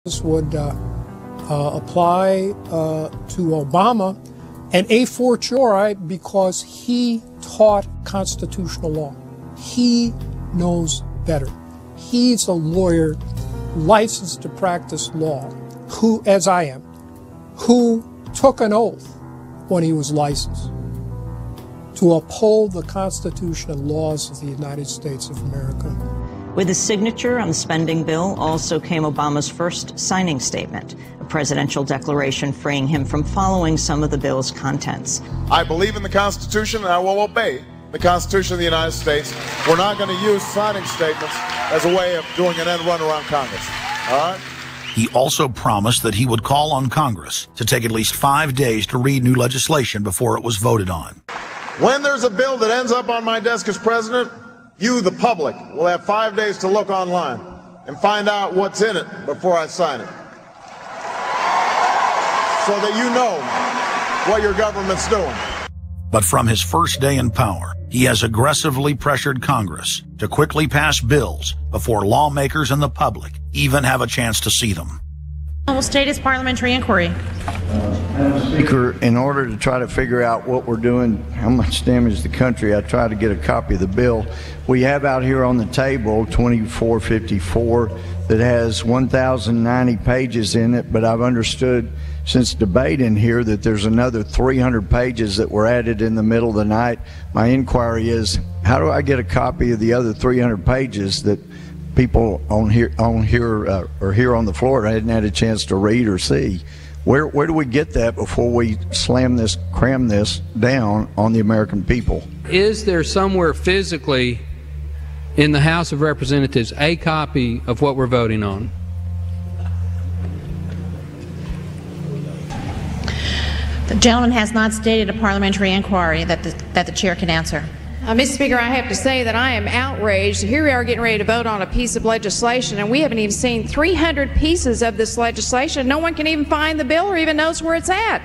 This would apply to Obama, and a fortiori because he taught constitutional law. He knows better. He's a lawyer licensed to practice law, who, as I am, who took an oath when he was licensed to uphold the Constitution and laws of the United States of America. With his signature on the spending bill also came Obama's first signing statement, a presidential declaration freeing him from following some of the bill's contents. I believe in the Constitution and I will obey the Constitution of the United States. We're not going to use signing statements as a way of doing an end run around Congress. All right? He also promised that he would call on Congress to take at least 5 days to read new legislation before it was voted on. When there's a bill that ends up on my desk as president, you, the public, will have 5 days to look online and find out what's in it before I sign it, so that you know what your government's doing. But from his first day in power, he has aggressively pressured Congress to quickly pass bills before lawmakers and the public even have a chance to see them. Will state its parliamentary inquiry. Speaker, in order to try to figure out what we're doing, how much damage to the country, I tried to get a copy of the bill. We have out here on the table 2454 that has 1,090 pages in it, but I've understood since debate in here that there's another 300 pages that were added in the middle of the night. My inquiry is, how do I get a copy of the other 300 pages that people on here on the floor hadn't had a chance to read or see? Where do we get that before we cram this down on the American people? Is there somewhere physically in the House of Representatives a copy of what we're voting on? The gentleman has not stated a parliamentary inquiry that the chair can answer. Mr. Speaker, I have to say that I am outraged. Here we are getting ready to vote on a piece of legislation, and we haven't even seen 300 pieces of this legislation. No one can even find the bill or even knows where it's at.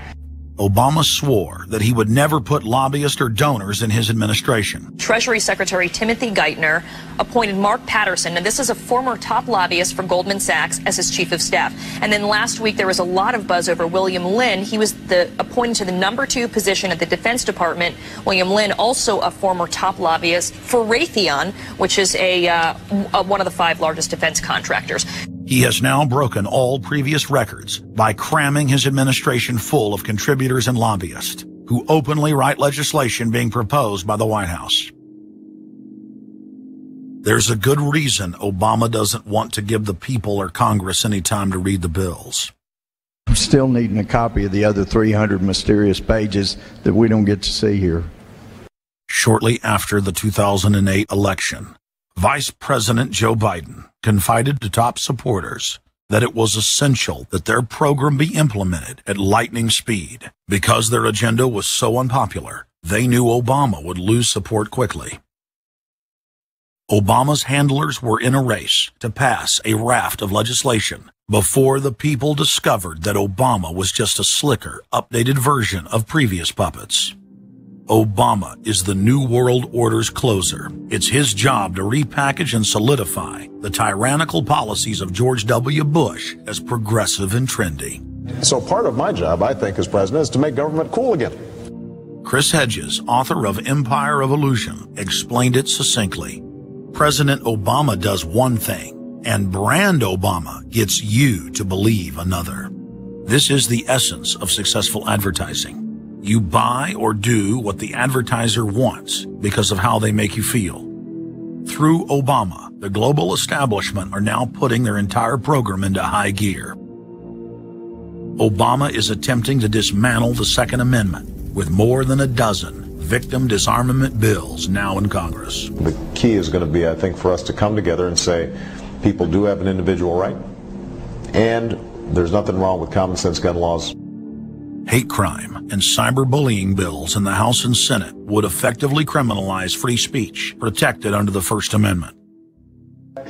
Obama swore that he would never put lobbyists or donors in his administration. Treasury Secretary Timothy Geithner appointed Mark Patterson, and this is a former top lobbyist for Goldman Sachs, as his chief of staff. And then last week there was a lot of buzz over William Lynn. He was appointed to the #2 position at the Defense Department. William Lynn, also a former top lobbyist for Raytheon, which is one of the 5 largest defense contractors. He has now broken all previous records by cramming his administration full of contributors and lobbyists who openly write legislation being proposed by the White House. There's a good reason Obama doesn't want to give the people or Congress any time to read the bills. I'm still needing a copy of the other 300 mysterious pages that we don't get to see here. Shortly after the 2008 election, Vice President Joe Biden confided to top supporters that it was essential that their program be implemented at lightning speed. Because their agenda was so unpopular, they knew Obama would lose support quickly. Obama's handlers were in a race to pass a raft of legislation before the people discovered that Obama was just a slicker, updated version of previous puppets. Obama is the New World Order's closer. It's his job to repackage and solidify the tyrannical policies of George W. Bush as progressive and trendy. So part of my job, I think, as president, is to make government cool again. Chris Hedges, author of Empire of Illusion, explained it succinctly. President Obama does one thing, and Brand Obama gets you to believe another. This is the essence of successful advertising. You buy or do what the advertiser wants because of how they make you feel. Through Obama, the global establishment are now putting their entire program into high gear. Obama is attempting to dismantle the Second Amendment with more than a dozen victim disarmament bills now in Congress. The key is going to be, I think, for us to come together and say people do have an individual right, and there's nothing wrong with common sense gun laws. Hate crime and cyberbullying bills in the House and Senate would effectively criminalize free speech protected under the First Amendment.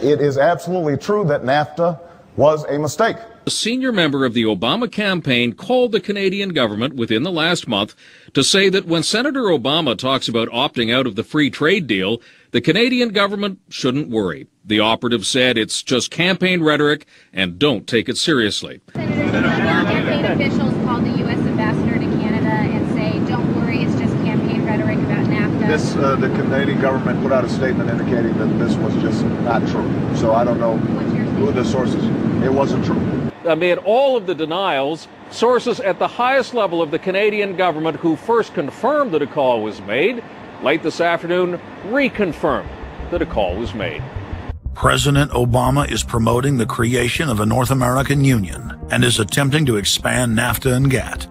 It is absolutely true that NAFTA was a mistake. A senior member of the Obama campaign called the Canadian government within the last month to say that when Senator Obama talks about opting out of the free trade deal, the Canadian government shouldn't worry. The operative said it's just campaign rhetoric and don't take it seriously. Senator, campaign officials called the U.S. ambassador to Canada and say, don't worry, it's just campaign rhetoric about NAFTA. The Canadian government put out a statement indicating that this was just not true. So I don't know who the sources. It wasn't true. Amid all of the denials, sources at the highest level of the Canadian government who first confirmed that a call was made, late this afternoon reconfirmed that a call was made. President Obama is promoting the creation of a North American Union and is attempting to expand NAFTA and GATT.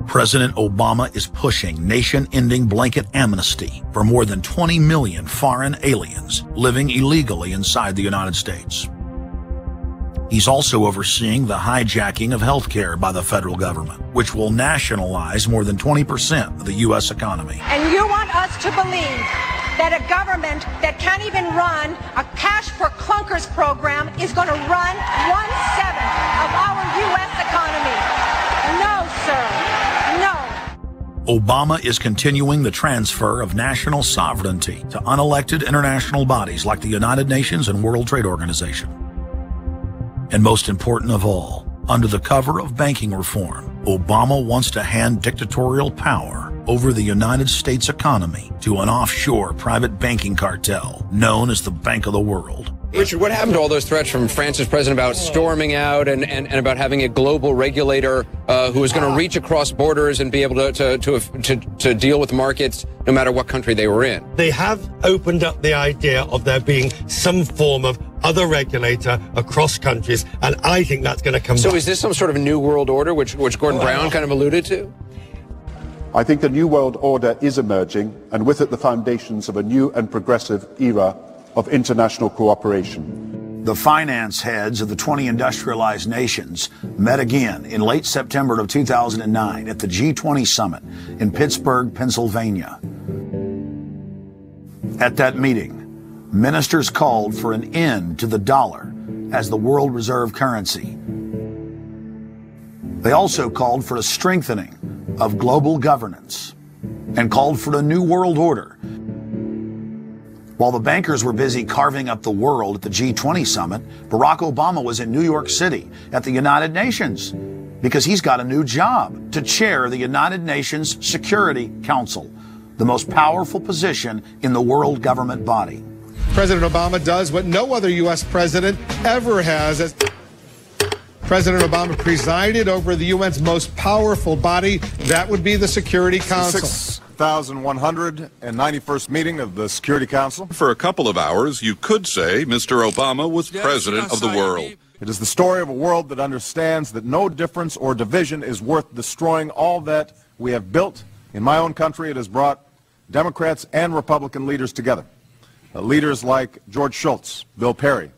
President Obama is pushing nation-ending blanket amnesty for more than 20 million foreign aliens living illegally inside the United States. He's also overseeing the hijacking of health care by the federal government, which will nationalize more than 20% of the U.S. economy. And you want us to believe that a government that can't even run a cash for clunkers program is going to run 1/7 of our U.S. economy. No, sir. No. Obama is continuing the transfer of national sovereignty to unelected international bodies like the United Nations and World Trade Organization. And most important of all, under the cover of banking reform, Obama wants to hand dictatorial power over the United States economy to an offshore private banking cartel known as the Bank of the World. Richard, what happened to all those threats from France's president about storming out and about having a global regulator who is going to reach across borders and be able to deal with markets no matter what country they were in? They have opened up the idea of there being some form of other regulator across countries, and I think that's going to come back. Is this some sort of new world order, which Gordon Brown kind of alluded to? I think the new world order is emerging, and with it the foundations of a new and progressive era of international cooperation. The finance heads of the 20 industrialized nations met again in late September of 2009 at the G20 summit in Pittsburgh, Pennsylvania. At that meeting, ministers called for an end to the dollar as the world reserve currency. They also called for a strengthening of global governance and called for a new world order. While the bankers were busy carving up the world at the G20 summit, Barack Obama was in New York City at the United Nations because he's got a new job to chair the United Nations Security Council, the most powerful position in the world government body. President Obama does what no other U.S. president ever has. As President Obama presided over the UN's most powerful body, that would be the Security Council. 6,191st meeting of the Security Council. For a couple of hours, you could say Mr. Obama was president of the world. It is the story of a world that understands that no difference or division is worth destroying all that we have built. In my own country, it has brought Democrats and Republican leaders together. Leaders like George Shultz, Bill Perry,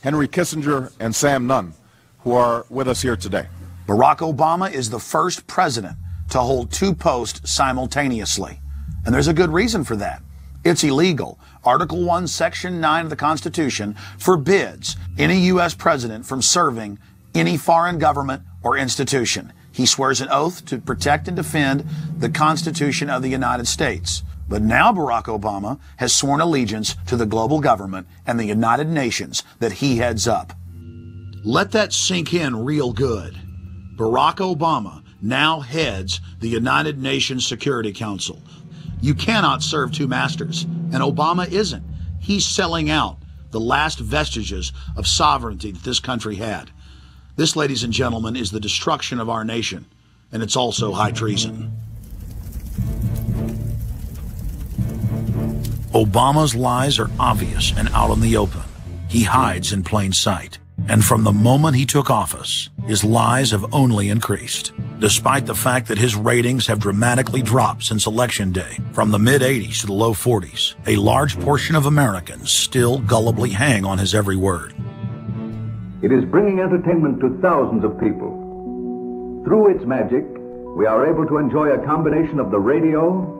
Henry Kissinger, and Sam Nunn, who are with us here today. Barack Obama is the first president to hold two posts simultaneously. And there's a good reason for that. It's illegal. Article 1, Section 9 of the Constitution forbids any U.S. president from serving any foreign government or institution. He swears an oath to protect and defend the Constitution of the United States. But now Barack Obama has sworn allegiance to the global government and the United Nations that he heads up. Let that sink in real good. Barack Obama now heads the United Nations Security Council. You cannot serve two masters, and Obama isn't. He's selling out the last vestiges of sovereignty that this country had. This, ladies and gentlemen, is the destruction of our nation, and it's also high treason. Obama's lies are obvious and out in the open. He hides in plain sight. And from the moment he took office, his lies have only increased, despite the fact that his ratings have dramatically dropped since Election Day. From the mid-80s to the low 40s, a large portion of Americans still gullibly hang on his every word. It is bringing entertainment to thousands of people. Through its magic, we are able to enjoy a combination of the radio,